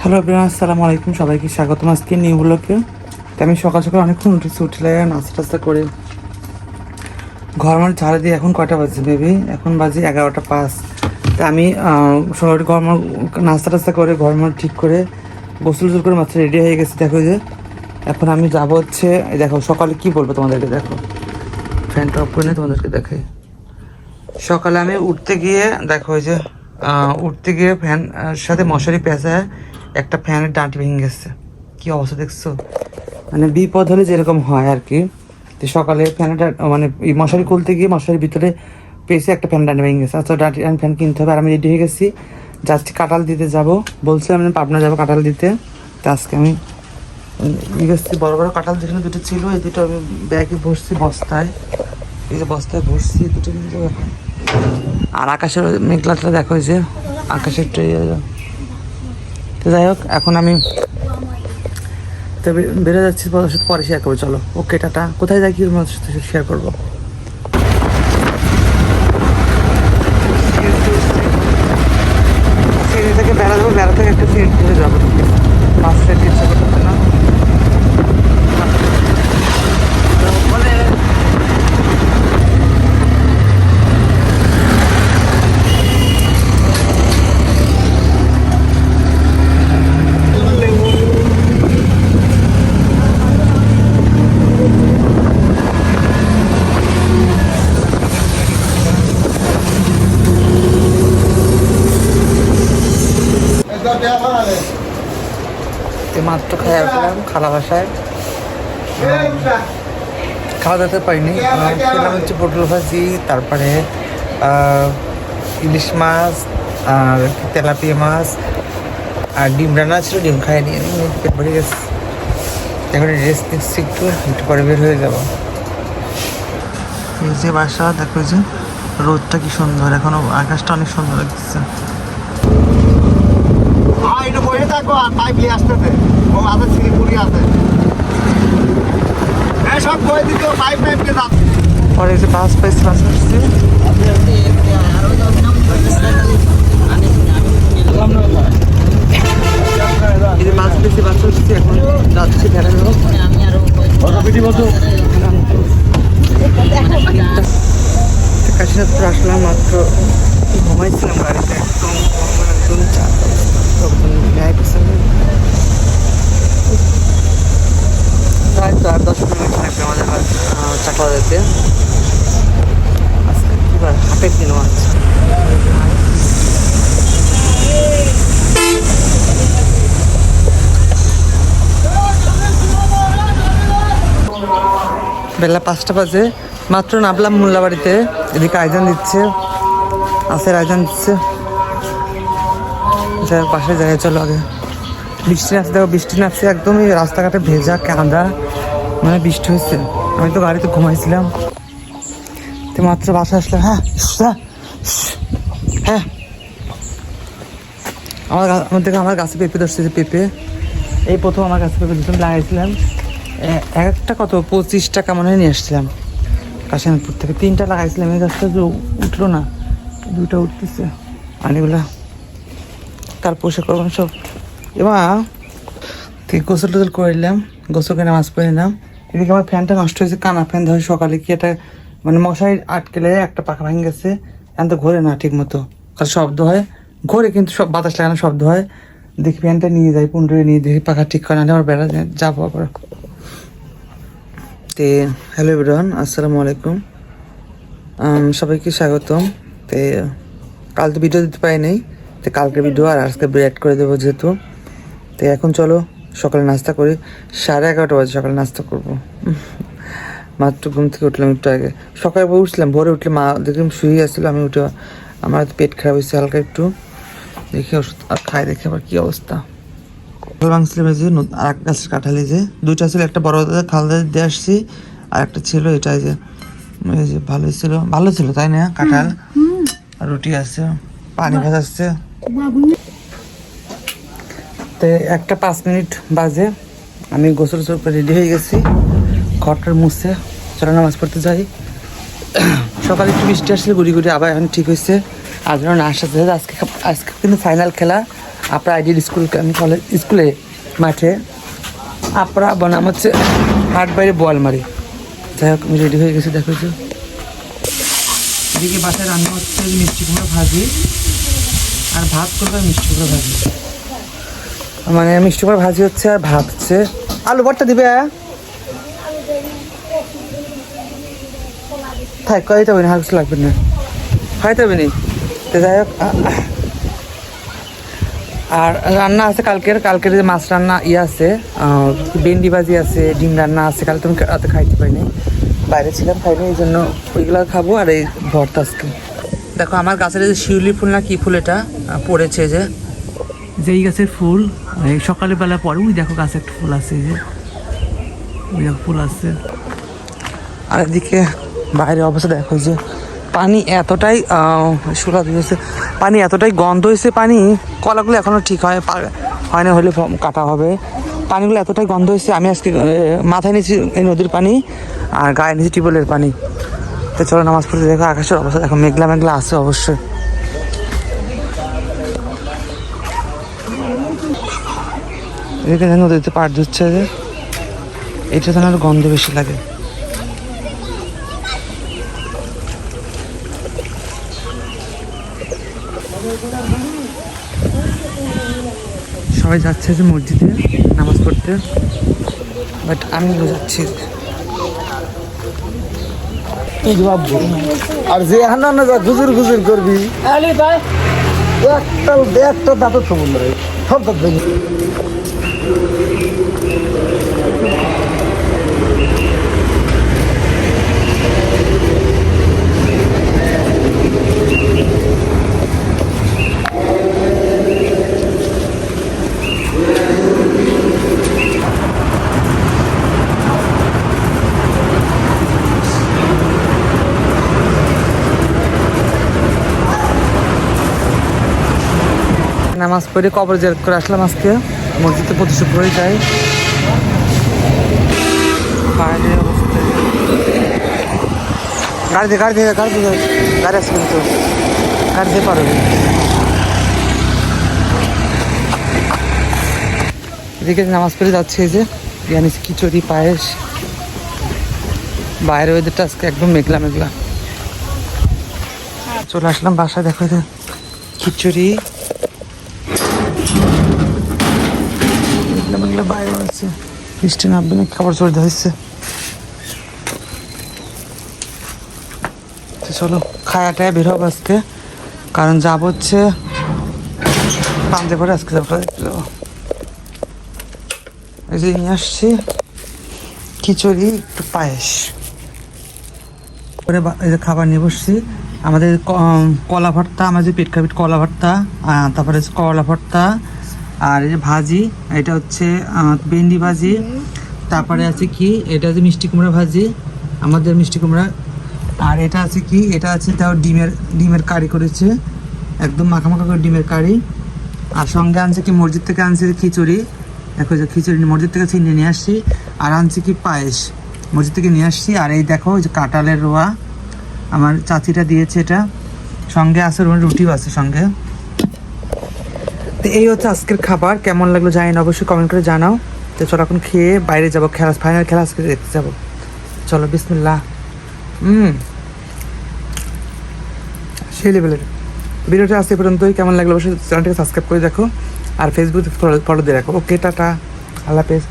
Hello everyone, আসসালামু আলাইকুম। সবাইকে স্বাগতম আজকে নিউ ব্লগে। তো আমি সকাল সকাল অনেকক্ষণ উঠলে নাস্তা টাস্তা করে ঘর মানে ঝাড়া দিয়ে এখন কয়টা বাজে বেবি, এখন বাজে 11টা 5। তা আমি সবাই ঘর নাস্তা টাস্তা করে ঘর ঠিক করে গোসল করে মাত্র রেডি হয়ে গেছি। দেখো যে এখন আমি যাবো হচ্ছে, দেখো সকালে কি বলবো তোমাদেরকে, দেখো ফ্যানটা অফ করে নিয়ে তোমাদেরকে দেখাই। সকালে আমি উঠতে গিয়ে দেখো যে ফ্যান সাথে মশারি পেঁচায় একটা ফ্যানের ডাঁটি ভেঙে গেছে। কি অবস্থা দেখছো, মানে বিপদ হলে যেরকম হয় আর কি। তো সকালে ফ্যানটা মানে মশারি খুলতে গিয়ে মশারির ভিতরে পেয়েছে একটা ফ্যান ডাঁটি ভেঙে গেছে। আচ্ছা ডাঁটি ফ্যান কিনতে হবে। আর আমি রেডি হয়ে গেছি, যাচ্ছি কাঁঠাল দিতে যাব। বলছিলাম আমি পাবনা যাবো কাঁঠাল দিতে। তো আজকে আমি গেছি, বড় বড় কাঁঠাল যেখানে দুটো ছিল এই দুটো আমি ব্যাগে ভরছি বস্তায়, এই যে বস্তায় ভরছি দুটো নিয়ে যাবো এখন। আর আকাশের মেঘলাটা দেখো যে আকাশের তো যাই হোক এখন আমি তো বেরো যাচ্ছি, পরে শেয়ার করবো। চলো ওকে টাটা। কোথায় যাই কি সাথে শেয়ার করবো। সিঁড়ি থেকে বেড়া যাবো, বেড়া থেকে একটা সিঁড়ি ধরে যাবো, বাস সাইড ইচ্ছা করতে না বলে। মাত্র খাই আসলাম খালা বাসায়, খাওয়া দাওয়াতে পারিনি। খেলাম হচ্ছে পটল ভাজি, তারপরে ইলিশ মাছ আর তেলাপিয়া মাছ আর ডিম রান্না ছিল, ডিম খাই নিয়ে পেট ভরে গেছে। এখন রেস্ট নিচ্ছি, একটু পরে বের হয়ে যাবো। এই যে বাসা দেখো, যে রোদটা কি সুন্দর, এখনো আকাশটা অনেক সুন্দর লাগছে। একটু বসে থাকবো আর পাইপ নিয়ে আসতেছে, ও আছে সিঁড়ি আছে, সব বই দিত পাইপ নিয়ে যাচ্ছে। পরে যে বাস পাইছে, বাস আসছে, এই যে বাস পেয়েছি, বাস আসছে, এখন যাচ্ছি বেড়ানো। কাশীনাথপুর আসলাম মাত্র, ঘুমাইছিলাম গাড়িতে একদম, একদম প্রায় তো আর 10 মিনিট লাগবে আমাদের চাকলা যেতে। আজকে কি বার, হাটের দিনও আছে। বেলা 5টা বাজে, মাত্র নামলাম মোল্লাবাড়িতে। এদিকে আয়োজন দিচ্ছে, আসের আয়োজন দিচ্ছে। যাই হোক বাসায় যাই, চলো আগে। বৃষ্টি নামছে, দেখো বৃষ্টি নামছে, একদমই রাস্তাঘাটে ভেজা কাঁদা, মানে বৃষ্টি হয়েছে। আমি তো গাড়িতে ঘুমাইছিলাম, তো মাত্র বাসা আসলাম। হ্যাঁ হ্যাঁ, আমার গাছে পেঁপে ধরছে, যে পেঁপে এই প্রথম আমার গাছে পেঁপে দিতাম, লাগাইছিলাম। একটা কত 25 টাকা মনে হয় নিয়ে আসছিলাম কাশীনাথপুর থেকে। 3টা লাগাইছিলাম, এই গাছটা যে উঠলো না, 2টা উঠতেছে। আর এগুলা কাল পোষা করবো সব। এবার ঠিক গোসল টোসল করলাম, গোসল করে নামাজ পড়ে নিলাম। এদিকে আমার ফ্যানটা নষ্ট হয়েছে, কানা ফ্যান ধরে সকালে কি একটা মানে মশারি আটকেলে একটা পাখা ভেঙে গেছে। এখন তো ঘোরে না ঠিক মতো, কারণ শব্দ হয়, ঘোরে কিন্তু সব বাতাস লাগানো শব্দ হয়। দেখি ফ্যানটা নিয়ে যাই, 15 নিয়ে দেখি পাখা ঠিক করে না, আমার বেড়া যাবো আবার। তে হ্যালো এভরিওয়ান, আসসালামু আলাইকুম, সবাইকে স্বাগতম। তে কাল তো ভিডিও দিতে পারি নাই, তো কালকে ভিডিও আর আজকে ব্রেড করে দেবো যেহেতু। তো এখন চলো সকালে নাস্তা করি। 11:30 বাজে সকালে নাস্তা করবো। মাত্র ঘুম থেকে উঠলাম একটু আগে, সকালে উঠছিলাম, ভোরে উঠলে মা দেখলাম শুয়ে আসছিলো, আমি উঠে আমার পেট খারাপ হয়েছে হালকা একটু, দেখি ওষুধ আর খাই, দেখি আবার কী অবস্থা। কাঁঠাল ভাঙছিলাম, এই যে আর এক গাছের কাঁঠালি, যে 2টা ছিল, একটা বড় খালদা দিয়ে আসছি, আর একটা ছিল এটা, এই যে ভালোই ছিল, ভালো ছিল তাই না কাঁঠাল। আর রুটি আছে, পানি ভাজাচ্ছে। তো 1:05 বাজে, আমি গোসল করে রেডি হয়ে গেছি, ঘরটার মুছে চলো নামাজ পড়তে যাই। সকালে একটু বৃষ্টি আসলে গুড়ি গুড়ি, আবার এখন ঠিক হয়েছে। আর যেন আসাতে আজকে কিন্তু ফাইনাল খেলা, আপনার আইডিয়াল স্কুল কলেজ স্কুলে মাঠে আপনারা বনাম হচ্ছে হাট বাইরে বোয়ালমারি। যাই হোক আমি রেডি হয়ে গেছি, দেখো যে এদিকে বাসায় রান্না হচ্ছে মিষ্টি কুমড়ো ভাজি আর ভাত করবে মিষ্টি কুমড়ো ভাজি, মানে মিষ্টি কুমড়ো ভাজি হচ্ছে আর ভাত হচ্ছে। আলু ভর্তা দিবে থাক, খাইতে হবে না, আর কিছু লাগবে না, খাইতে হবে নি। তো যাই হোক আর রান্না আছে কালকের যে মাছ রান্না আছে, ভেন্ডি ভাজি আছে, ডিম রান্না আছে। কাল তুমি রাতে খাইতে পারিনি, বাইরে ছিলাম, খাইনি, এই জন্য ওইগুলো খাবো। আর এই ভর্তা আজকে দেখো আমার গাছের যে শিউলি ফুল না কি ফুল এটা পড়েছে, যে এই গাছের ফুল এই সকালে বেলা পরে ওই দেখো গাছে একটা ফুল আছে, যে ওই দেখো ফুল আছে। আর এদিকে বাইরের অবস্থা দেখো, যে পানি এতটাই শুলা দিয়েছে, পানি এতটাই গন্ধ হয়েছে, পানি কলাগুলো এখনও ঠিক হয় না, হলে কাটা হবে। পানিগুলো এতটাই গন্ধ হয়েছে, আমি আজকে মাথায় নিয়েছি এই নদীর পানি আর গায়ে নিয়েছি টিউবওয়েলের পানি। তো চলো নামাজ পড়তে, দেখো আকাশের অবস্থা দেখো, মেঘলা মেঘলা আছে অবশ্যই। এদিকে নদীতে পাড় ধুচ্ছে, যে এটা যেন আরো গন্ধ বেশি লাগে। সবাই যাচ্ছে যে মসজিদে নামাজ পড়তে, বাট আমি যাচ্ছি। আর যে হানা না যা গুজুর গুজুর করবি একটা দাঁতের সমুদ্র সব দাঁত ভেঙে। নামাজ পড়ে কবর জিয়ারত করে আসলাম আজকে, মসজিদে প্রতি শুক্রবারই যাই। গাড়ি দিয়ে গাড়ি আছে কিন্তু গাড়ি দিয়ে পারবে। এদিকে নামাজ পড়ে যাচ্ছে, এই যে জানিস খিচুড়ি পায়েস। বাইরের ওয়েদারটা আজকে একদম মেঘলা মেঘলা। চলে আসলাম বাসায়, দেখো যে খিচুড়ি বাইরে আছে, বৃষ্টি নামবে না, খাবার চড়তে হচ্ছে। চলো খায়াটায় বের হবো আজকে, কারণ যাবো হচ্ছে পাঞ্জাবে, আজকে যাবো। এই যে নিয়ে আসছি খিচুড়ি একটু পায়েস করে, এই যে খাবার নিয়ে বসছি। আমাদের কলা ভর্তা, আমার যে পেট খাপিট কলা ভর্তা, তারপরে করলা ভর্তা, আর এই যে ভাজি, এটা হচ্ছে ভেন্ডি ভাজি, তারপরে আছে কি এটা হচ্ছে মিষ্টি কুমড়া ভাজি, আমাদের মিষ্টি কুমড়া। আর এটা আছে কি, এটা আছে তাও ডিমের কারি করেছে, একদম মাখা মাখা করে ডিমের কারি। আর সঙ্গে আনছে কি মসজিদ থেকে আনছে খিচুড়ি, দেখো যে খিচুড়ি মসজিদ থেকে ছিনিয়ে নিয়ে আসছি। আর আনছি কি পায়েস মসজিদ থেকে নিয়ে আসছি। আর এই দেখো যে কাঁঠালের রোয়া আমার চাচিটা দিয়েছে, এটা সঙ্গে আছে রুটিও আছে সঙ্গে। তো এই হচ্ছে আজকের খাবার। কেমন লাগলো জানি না, অবশ্যই কমেন্ট করে জানাও। তো চলো এখন খেয়ে বাইরে যাবো, ফাইনাল খেলা আজকে দেখতে যাবো। চলো বিসমিল্লাহ। সেই লেভেলের ভিডিওটা আজকে পর্যন্তই। কেমন লাগলো অবশ্যই চ্যানেলটাকে সাবস্ক্রাইব করে দেখো, আর ফেসবুক ফলো দিয়ে রাখো। ওকে, টাটা, আল্লাহ হাফেজ।